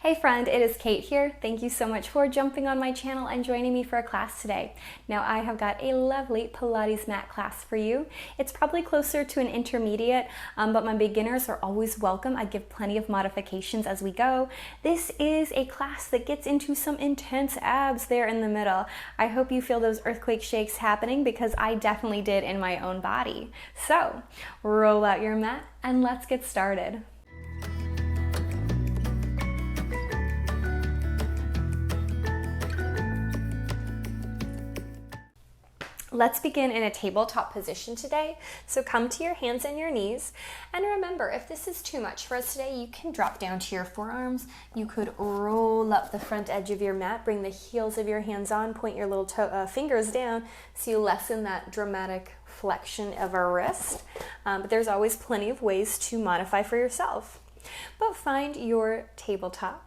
Hey friend, it is Kate here. Thank you so much for jumping on my channel and joining me for a class today. Now I have got a lovely Pilates mat class for you. It's probably closer to an intermediate, but my beginners are always welcome. I give plenty of modifications as we go. This is a class that gets into some intense abs there in the middle. I hope you feel those earthquake shakes happening because I definitely did in my own body. So roll out your mat and let's get started. Let's begin in a tabletop position today. So come to your hands and your knees. And remember, if this is too much for us today, you can drop down to your forearms. You could roll up the front edge of your mat, bring the heels of your hands on, point your little fingers down so you lessen that dramatic flexion of our wrist. But there's always plenty of ways to modify for yourself. But find your tabletop.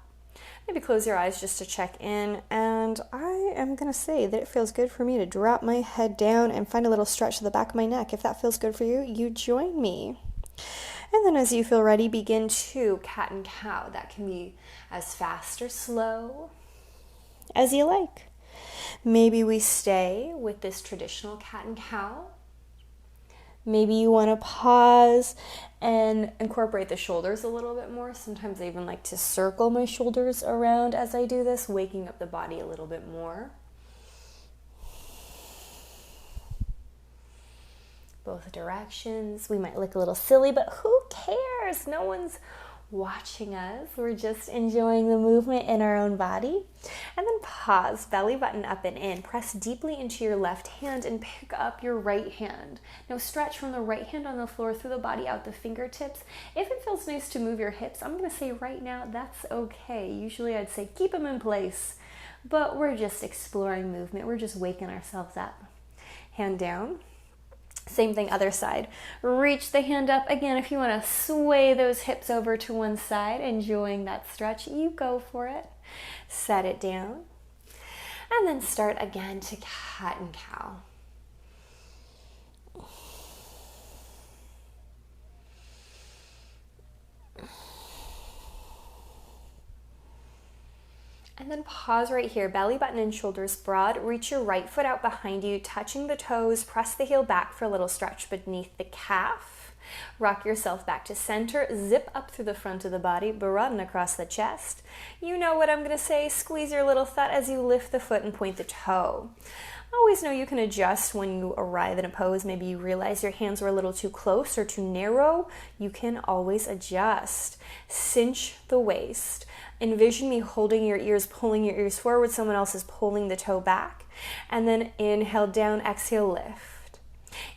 Maybe close your eyes just to check in, and I am going to say that it feels good for me to drop my head down and find a little stretch to the back of my neck. If that feels good for you, you join me. And then as you feel ready, begin to cat and cow. That can be as fast or slow as you like. Maybe we stay with this traditional cat and cow. Maybe you want to pause and incorporate the shoulders a little bit more. Sometimes I even like to circle my shoulders around as I do this, waking up the body a little bit more. Both directions. We might look a little silly, but who cares? No one's watching us. We're just enjoying the movement in our own body. And then pause, belly button up and in. Press deeply into your left hand and pick up your right hand. Now stretch from the right hand on the floor through the body out the fingertips. If it feels nice to move your hips, I'm going to say right now that's okay. Usually I'd say keep them in place, but we're just exploring movement. We're just waking ourselves up. Hand down. Same thing, other side. Reach the hand up. Again, if you want to sway those hips over to one side, enjoying that stretch, you go for it. Set it down. And then start again to cat and cow. And then pause right here, belly button and shoulders broad. Reach your right foot out behind you, touching the toes. Press the heel back for a little stretch beneath the calf. Rock yourself back to center. Zip up through the front of the body, broaden across the chest. You know what I'm going to say. Squeeze your little thigh as you lift the foot and point the toe. Always know you can adjust when you arrive in a pose. Maybe you realize your hands were a little too close or too narrow. You can always adjust. Cinch the waist. Envision me holding your ears, pulling your ears forward. Someone else is pulling the toe back. And then inhale down, exhale, lift.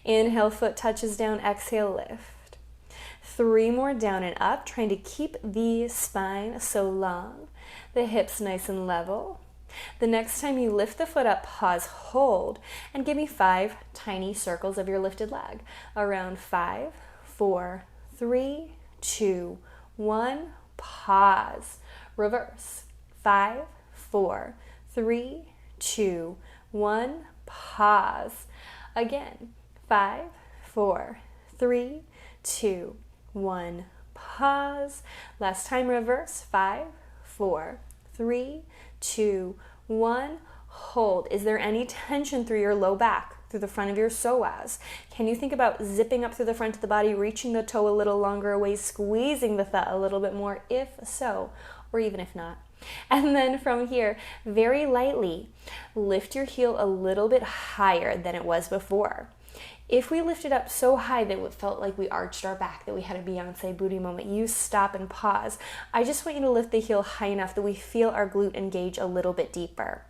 Inhale, foot touches down, exhale, lift. 3 more down and up, trying to keep the spine so long. The hips nice and level. The next time you lift the foot up, pause, hold, and give me 5 tiny circles of your lifted leg. Around 5, 4, 3, 2, 1, pause. Reverse. 5, 4, 3, 2, 1, pause. Again. 5, 4, 3, 2, 1, pause. Last time, reverse. 5, 4, 3, 2, 1, hold. Is there any tension through your low back, through the front of your psoas? Can you think about zipping up through the front of the body, reaching the toe a little longer away, squeezing the thigh a little bit more, if so, or even if not? And then from here, very lightly, lift your heel a little bit higher than it was before. If we lifted up so high that it felt like we arched our back, that we had a Beyonce booty moment, you stop and pause. I just want you to lift the heel high enough that we feel our glute engage a little bit deeper.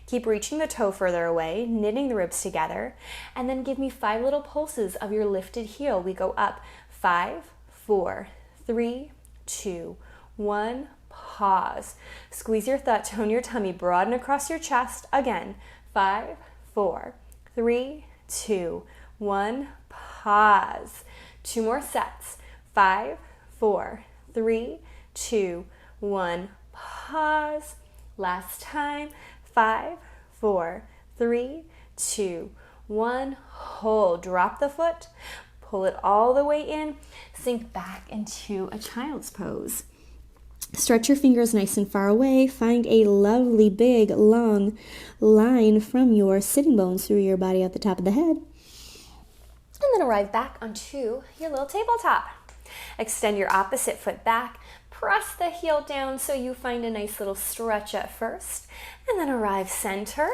Keep reaching the toe further away, knitting the ribs together, and then give me 5 little pulses of your lifted heel. We go up. 5, 4, 3, 2, 1, pause. Squeeze your thigh, tone your tummy, broaden across your chest. Again. 5, 4, 3, 2, 1, pause. 2 more sets. 5, 4, 3, 2, 1, pause. Last time. 5, 4, 3, 2, 1, hold. Drop the foot, pull it all the way in, sink back into a child's pose. Stretch your fingers nice and far away. Find a lovely, big, long line from your sitting bones through your body at the top of the head. And then arrive back onto your little tabletop. Extend your opposite foot back. Press the heel down so you find a nice little stretch at first. And then arrive center.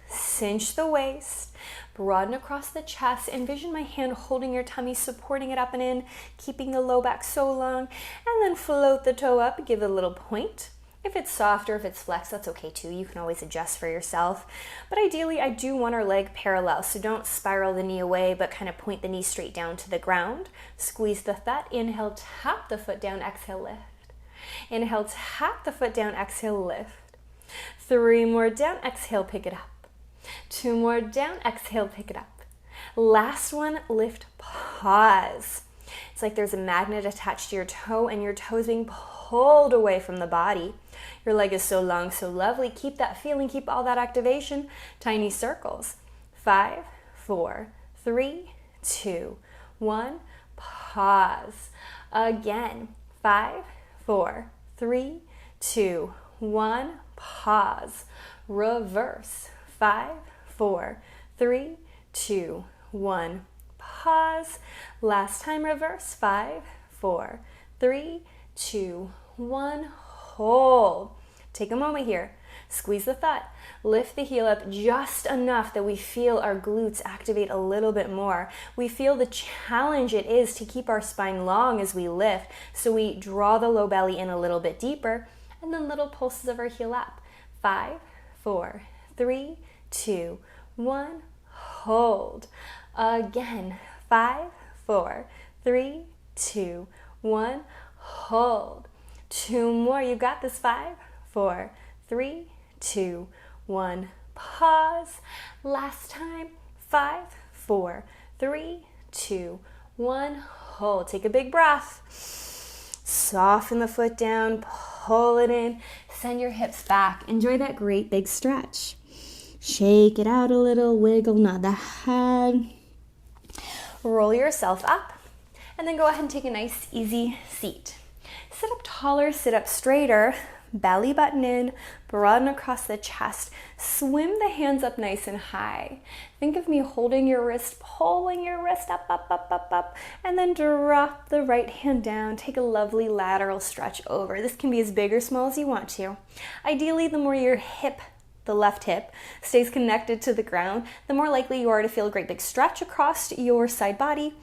Cinch the waist. Broaden across the chest. Envision my hand holding your tummy, supporting it up and in, keeping the low back so long. And then float the toe up. Give it a little point. If it's soft or if it's flexed, that's okay too. You can always adjust for yourself. But ideally, I do want our leg parallel, so don't spiral the knee away, but kind of point the knee straight down to the ground. Squeeze the thigh. Inhale, tap the foot down, exhale, lift. Inhale, tap the foot down, exhale, lift. 3 more down, exhale, pick it up. 2 more down, exhale, pick it up. Last one, lift, pause. It's like there's a magnet attached to your toe and your toe is being pulled away from the body. Your leg is so long, so lovely. Keep that feeling, keep all that activation. Tiny circles. 5, 4, 3, 2, 1. Pause. Again. 5, 4, 3, 2, 1. Pause. Reverse. 5, 4, 3, 2, 1. Pause. Last time, reverse. 5, 4, 3, 2, 1. Hold. Take a moment here. Squeeze the thigh. Lift the heel up just enough that we feel our glutes activate a little bit more. We feel the challenge it is to keep our spine long as we lift. So we draw the low belly in a little bit deeper, and then little pulses of our heel up. 5, 4, 3, 2, 1. Hold. Again. 5, 4, 3, 2, 1. Hold. 2 more. You got this. 5, 4, 3, 2, 1. Pause. Last time. 5, 4, 3, 2, 1. Hold. Take a big breath. Soften the foot down. Pull it in. Send your hips back. Enjoy that great big stretch. Shake it out a little. Wiggle, nod the head. Roll yourself up. And then go ahead and take a nice, easy seat. Sit up taller, sit up straighter, belly button in, broaden across the chest, swim the hands up nice and high. Think of me holding your wrist, pulling your wrist up, up, up, up, up, and then drop the right hand down. Take a lovely lateral stretch over. This can be as big or small as you want to. Ideally, the more your hip, the left hip, stays connected to the ground, the more likely you are to feel a great big stretch across your side body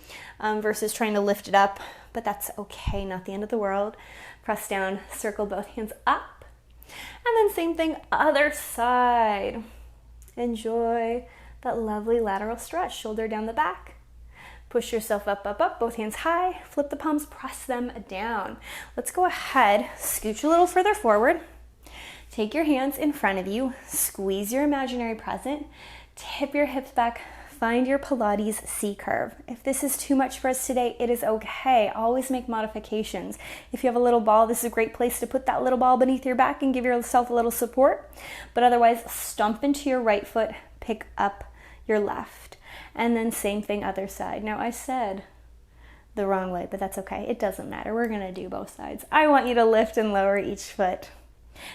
versus trying to lift it up. But that's okay, not the end of the world. Press down, circle both hands up. And then same thing, other side. Enjoy that lovely lateral stretch. Shoulder down the back. Push yourself up, up, up. Both hands high. Flip the palms, press them down. Let's go ahead, scooch a little further forward. Take your hands in front of you. Squeeze your imaginary present. Tip your hips back. Find your Pilates C Curve. If this is too much for us today, it is okay. Always make modifications. If you have a little ball, this is a great place to put that little ball beneath your back and give yourself a little support. But otherwise, stomp into your right foot, pick up your left. And then same thing, other side. Now, I said the wrong way, but that's okay. It doesn't matter. We're going to do both sides. I want you to lift and lower each foot.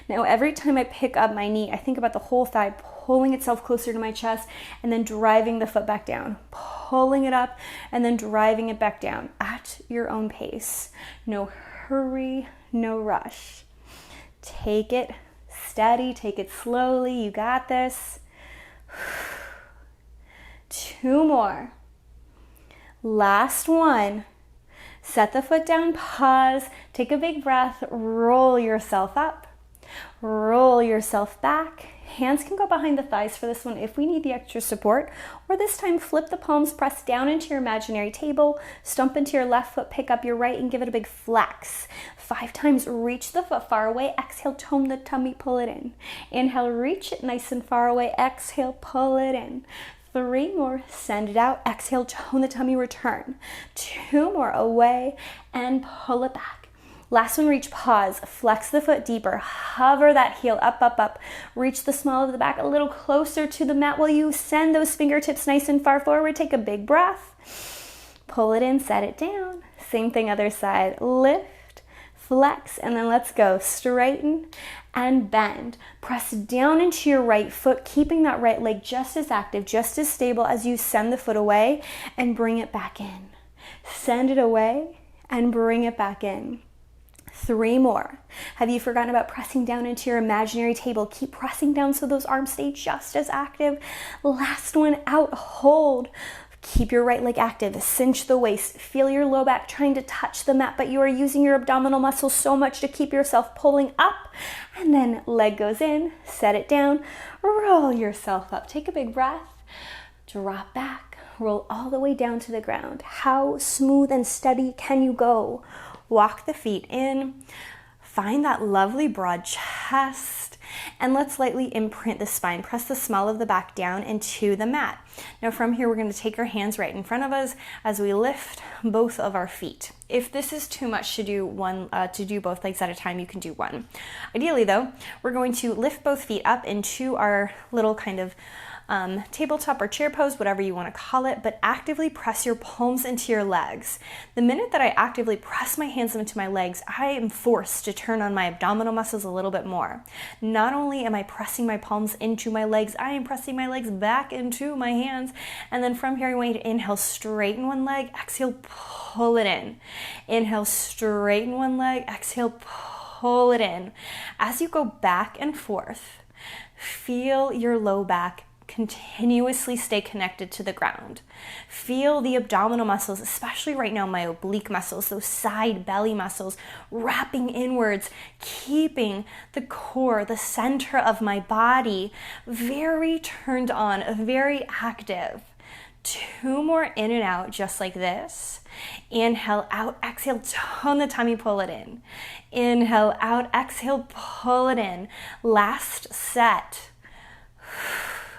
Now, every time I pick up my knee, I think about the whole thigh pulling itself closer to my chest and then driving the foot back down, pulling it up and then driving it back down at your own pace. No hurry, no rush. Take it steady, take it slowly. You got this. 2 more. Last one. Set the foot down, pause, take a big breath, roll yourself up. Roll yourself back. Hands can go behind the thighs for this one if we need the extra support. Or this time, flip the palms, press down into your imaginary table, stomp into your left foot, pick up your right, and give it a big flex. 5 times, reach the foot far away. Exhale, tone the tummy, pull it in. Inhale, reach it nice and far away. Exhale, pull it in. 3 more, send it out. Exhale, tone the tummy, return. 2 more, away, and pull it back. Last one, reach, pause, flex the foot deeper, hover that heel up, up, up, reach the small of the back a little closer to the mat while you send those fingertips nice and far forward. Take a big breath, pull it in, set it down. Same thing, other side, lift, flex, and then let's go. Straighten and bend. Press down into your right foot, keeping that right leg just as active, just as stable as you send the foot away and bring it back in. Send it away and bring it back in. 3 more. Have you forgotten about pressing down into your imaginary table? Keep pressing down so those arms stay just as active. Last one out, hold. Keep your right leg active, cinch the waist, feel your low back trying to touch the mat, but you are using your abdominal muscles so much to keep yourself pulling up, and then leg goes in, set it down, roll yourself up. Take a big breath, drop back, roll all the way down to the ground. How smooth and steady can you go? Walk the feet in, find that lovely broad chest, and let's lightly imprint the spine. Press the small of the back down into the mat. Now from here, we're going to take our hands right in front of us as we lift both of our feet. If this is too much to do both legs at a time, you can do one. Ideally though, we're going to lift both feet up into our little kind of tabletop or chair pose, whatever you want to call it, but actively press your palms into your legs. The minute that I actively press my hands into my legs, I am forced to turn on my abdominal muscles a little bit more. Not only am I pressing my palms into my legs, I am pressing my legs back into my hands. And then from here, I want you to inhale, straighten one leg, exhale, pull it in. Inhale, straighten one leg, exhale, pull it in. As you go back and forth, feel your low back continuously stay connected to the ground. Feel the abdominal muscles, especially right now, my oblique muscles, those side belly muscles, wrapping inwards, keeping the core, the center of my body very turned on, very active. 2 more in and out, just like this. Inhale out, exhale, tone the tummy, pull it in. Inhale out, exhale, pull it in. Last set.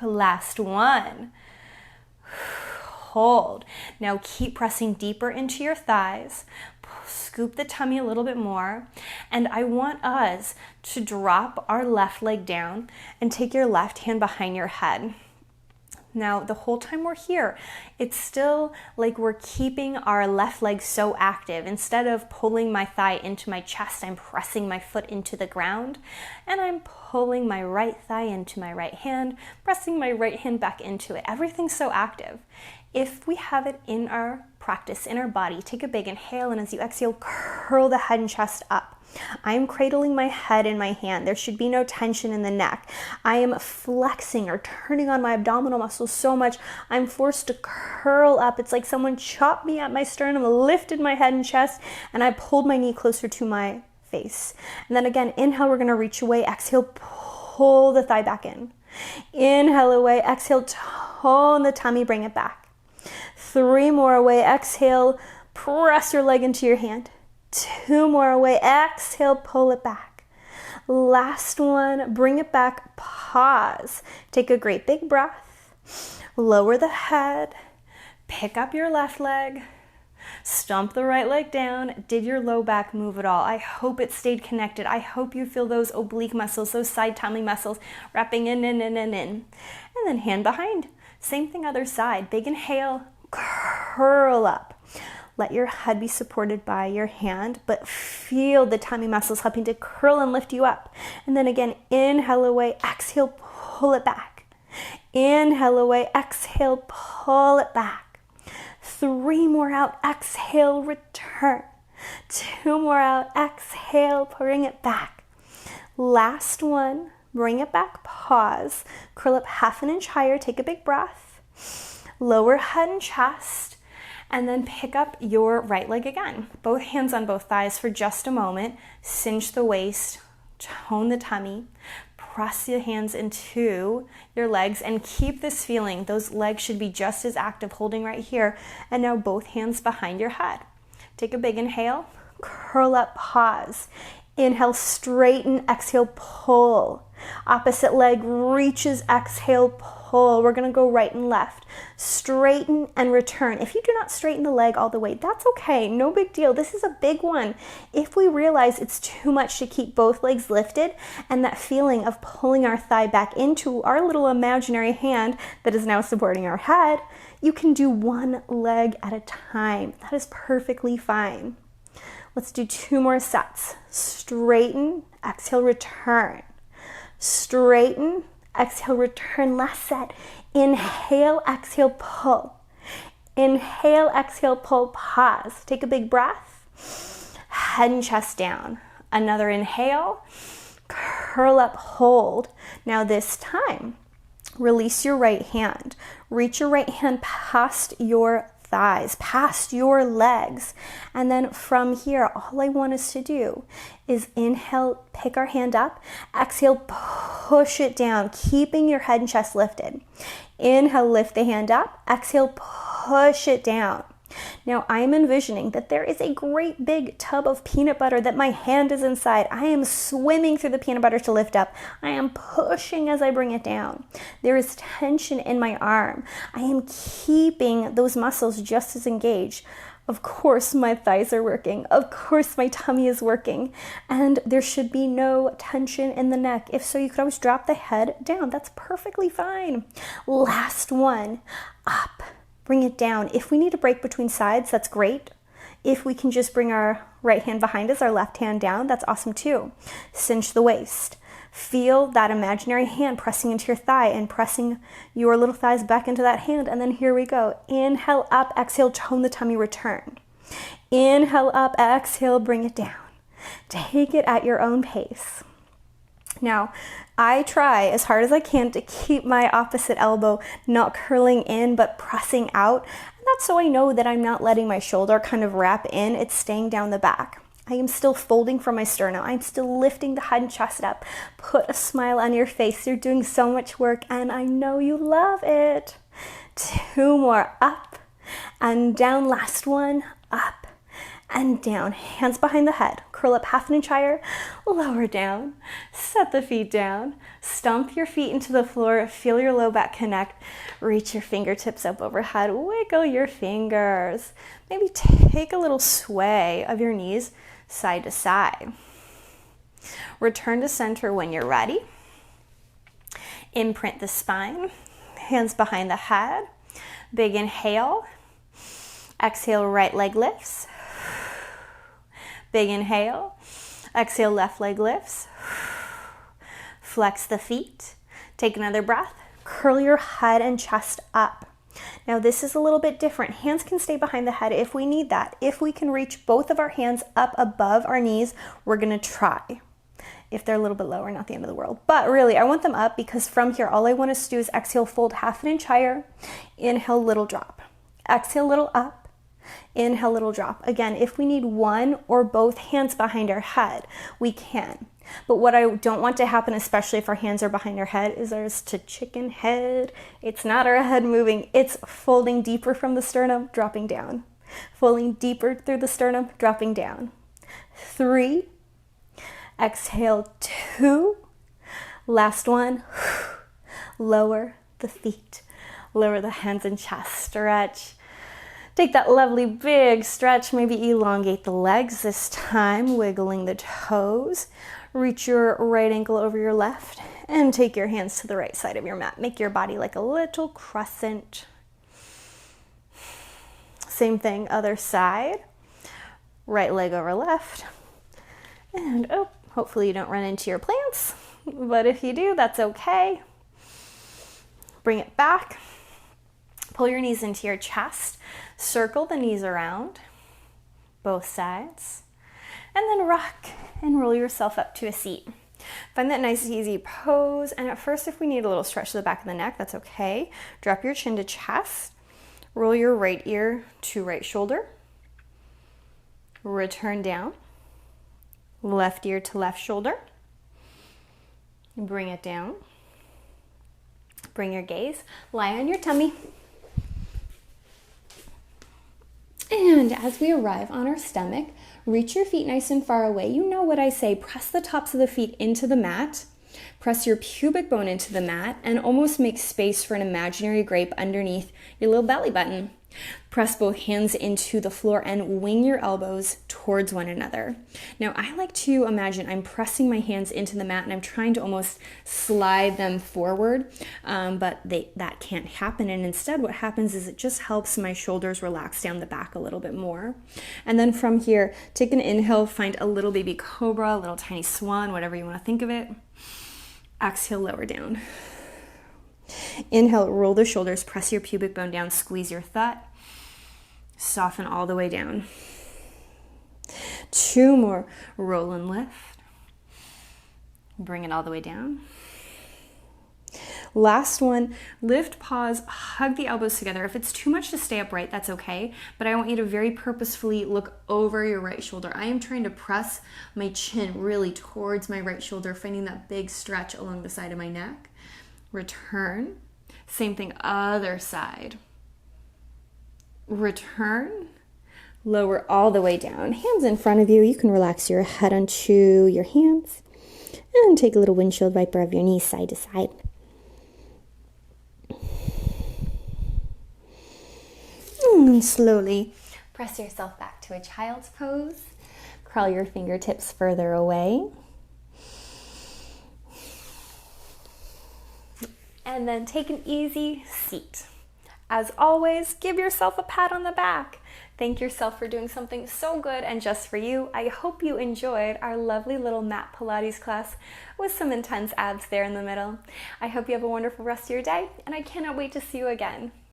Last one. Hold. Now keep pressing deeper into your thighs. Scoop the tummy a little bit more. And I want us to drop our left leg down and take your left hand behind your head. Now, the whole time we're here, it's still like we're keeping our left leg so active. Instead of pulling my thigh into my chest, I'm pressing my foot into the ground, and I'm pulling my right thigh into my right hand, pressing my right hand back into it. Everything's so active. If we have it in our practice, in our body, take a big inhale, and as you exhale, curl the head and chest up. I'm cradling my head in my hand. There should be no tension in the neck. I am flexing or turning on my abdominal muscles so much, I'm forced to curl up. It's like someone chopped me at my sternum, lifted my head and chest, and I pulled my knee closer to my face. And then again, inhale, we're going to reach away. Exhale, pull the thigh back in. Inhale away. Exhale, tone the tummy, bring it back. 3 more away. Exhale, press your leg into your hand. 2 more away. Exhale, pull it back. Last one, bring it back, pause. Take a great big breath. Lower the head. Pick up your left leg. Stomp the right leg down. Did your low back move at all? I hope it stayed connected. I hope you feel those oblique muscles, those side tummy muscles wrapping in. And then hand behind. Same thing other side. Big inhale, curl up. Let your head be supported by your hand, but feel the tummy muscles helping to curl and lift you up. And then again, inhale away, exhale, pull it back. Inhale away, exhale, pull it back. 3 more out, exhale, return. 2 more out, exhale, bring it back. Last one, bring it back, pause. Curl up 1/2 inch higher, take a big breath. Lower head and chest. And then pick up your right leg again. Both hands on both thighs for just a moment. Cinch the waist, tone the tummy, press the hands into your legs, and keep this feeling. Those legs should be just as active, holding right here. And now both hands behind your head. Take a big inhale, curl up, pause. Inhale, straighten, exhale, pull. Opposite leg reaches, exhale, pull. We're gonna go right and left. Straighten and return. If you do not straighten the leg all the way, that's okay, no big deal. This is a big one. If we realize it's too much to keep both legs lifted and that feeling of pulling our thigh back into our little imaginary hand that is now supporting our head, you can do one leg at a time. That is perfectly fine. Let's do 2 more sets. Straighten, exhale, return. Straighten, exhale, return. Last set. Inhale, exhale, pull. Inhale, exhale, pull, pause. Take a big breath. Head and chest down. Another inhale. Curl up, hold. Now this time, release your right hand. Reach your right hand past your thighs, past your legs. And then from here, all I want us to do is inhale, pick our hand up. Exhale, push it down, keeping your head and chest lifted. Inhale, lift the hand up. Exhale, push it down. Now I'm envisioning that there is a great big tub of peanut butter that my hand is inside. I am swimming through the peanut butter to lift up. I am pushing as I bring it down. There is tension in my arm. I am keeping those muscles just as engaged. Of course my thighs are working. Of course my tummy is working. And there should be no tension in the neck. If so, you could always drop the head down. That's perfectly fine. Last one. Up. Bring it down. If we need a break between sides, that's great. If we can just bring our right hand behind us, our left hand down, that's awesome too. Cinch the waist. Feel that imaginary hand pressing into your thigh and pressing your little thighs back into that hand. And then here we go. Inhale up, exhale, tone the tummy, return. Inhale up, exhale, bring it down. Take it at your own pace. Now, I try as hard as I can to keep my opposite elbow not curling in, but pressing out. And that's so I know that I'm not letting my shoulder kind of wrap in. It's staying down the back. I am still folding from my sternum. I'm still lifting the head and chest up. Put a smile on your face. You're doing so much work, and I know you love it. 2 more, up and down. Last one, up and down. Hands behind the head. Curl up half an inch higher. Lower down. Set the feet down. Stomp your feet into the floor. Feel your low back connect. Reach your fingertips up overhead. Wiggle your fingers. Maybe take a little sway of your knees side to side. Return to center when you're ready. Imprint the spine. Hands behind the head. Big inhale. Exhale, right leg lifts. Big inhale. Exhale, left leg lifts. Flex the feet. Take another breath. Curl your head and chest up. Now this is a little bit different. Hands can stay behind the head if we need that. If we can reach both of our hands up above our knees, we're gonna try. If they're a little bit lower, not the end of the world. But really, I want them up because from here, all I want us to do is exhale, fold half an inch higher. Inhale, little drop. Exhale, little up. Inhale, little drop. Again, if we need one or both hands behind our head, we can. But what I don't want to happen, especially if our hands are behind our head, is there's to chicken head. It's not our head moving. It's folding deeper from the sternum, dropping down. Folding deeper through the sternum, dropping down. 3. Exhale, 2. Last one. Lower the feet. Lower the hands and chest. Stretch. Take that lovely big stretch, maybe elongate the legs this time, wiggling the toes. Reach your right ankle over your left and take your hands to the right side of your mat. Make your body like a little crescent. Same thing, other side. Right leg over left. And hopefully you don't run into your plants, but if you do, that's okay. Bring it back. Pull your knees into your chest. Circle the knees around, both sides, and then rock and roll yourself up to a seat. Find that nice, easy pose. And at first, if we need a little stretch to the back of the neck, that's okay. Drop your chin to chest. Roll your right ear to right shoulder. Return down. Left ear to left shoulder. Bring it down. Bring your gaze. Lie on your tummy. And as we arrive on our stomach, reach your feet nice and far away. You know what I say, press the tops of the feet into the mat, press your pubic bone into the mat, and almost make space for an imaginary grape underneath your little belly button. Press both hands into the floor and wing your elbows towards one another. Now, I like to imagine I'm pressing my hands into the mat and I'm trying to almost slide them forward, but that can't happen. And instead, what happens is it just helps my shoulders relax down the back a little bit more. And then from here, take an inhale, find a little baby cobra, a little tiny swan, whatever you want to think of it. Exhale, lower down. Inhale, roll the shoulders, press your pubic bone down, squeeze your thigh. Soften all the way down. 2 more. Roll and lift. Bring it all the way down. Last one. Lift, pause, hug the elbows together. If it's too much to stay upright, that's okay, but I want you to very purposefully look over your right shoulder. I am trying to press my chin really towards my right shoulder, finding that big stretch along the side of my neck. Return. Same thing, other side. Return, lower all the way down. Hands in front of you. You can relax your head onto your hands and take a little windshield wiper of your knees side to side. And slowly press yourself back to a child's pose. Crawl your fingertips further away. And then take an easy seat. As always, give yourself a pat on the back. Thank yourself for doing something so good and just for you. I hope you enjoyed our lovely little mat Pilates class with some intense abs there in the middle. I hope you have a wonderful rest of your day, and I cannot wait to see you again.